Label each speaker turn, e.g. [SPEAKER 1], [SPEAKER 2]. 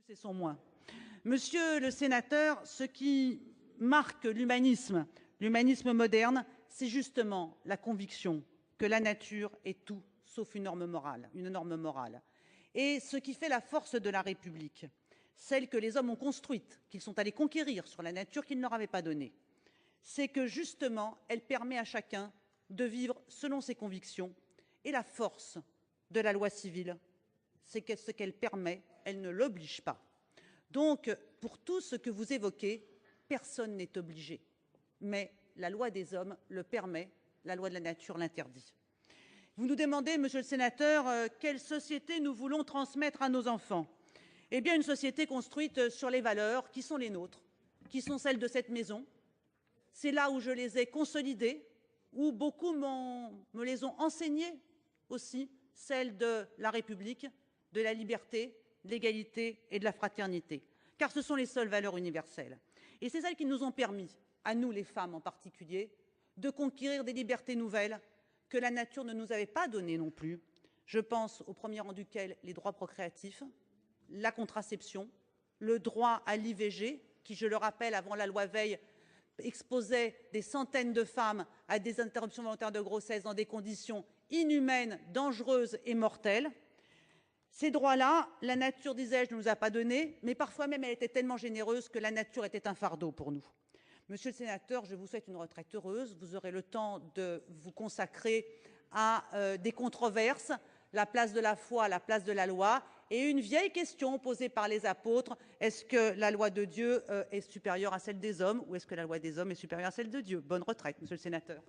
[SPEAKER 1] et sont moins. Monsieur le sénateur, ce qui marque l'humanisme moderne, c'est justement la conviction que la nature est tout sauf une norme morale. Et ce qui fait la force de la République, celle que les hommes ont construite, qu'ils sont allés conquérir sur la nature qu'ils ne leur avaient pas donnée, c'est que justement, elle permet à chacun de vivre selon ses convictions. Et la force de la loi civile, c'est que ce qu'elle permet, elle ne l'oblige pas. Donc, pour tout ce que vous évoquez, personne n'est obligé. Mais la loi des hommes le permet, la loi de la nature l'interdit. Vous nous demandez, monsieur le sénateur, quelle société nous voulons transmettre à nos enfants. Eh bien, une société construite sur les valeurs qui sont les nôtres, qui sont celles de cette maison. C'est là où je les ai consolidées, où beaucoup me les ont enseignées aussi, celles de la République, de la liberté, de l'égalité et de la fraternité. Car ce sont les seules valeurs universelles. Et c'est celles qui nous ont permis, à nous les femmes en particulier, de conquérir des libertés nouvelles que la nature ne nous avait pas données non plus. Je pense au premier rang duquel les droits procréatifs, la contraception, le droit à l'IVG, qui, je le rappelle, avant la loi Veil, exposait des centaines de femmes à des interruptions volontaires de grossesse dans des conditions inhumaines, dangereuses et mortelles. Ces droits-là, la nature, disais-je, ne nous a pas donnés, mais parfois même elle était tellement généreuse que la nature était un fardeau pour nous. Monsieur le sénateur, je vous souhaite une retraite heureuse. Vous aurez le temps de vous consacrer à des controverses, la place de la foi, la place de la loi, et une vieille question posée par les apôtres, est-ce que la loi de Dieu est supérieure à celle des hommes ou est-ce que la loi des hommes est supérieure à celle de Dieu? Bonne retraite, monsieur le sénateur.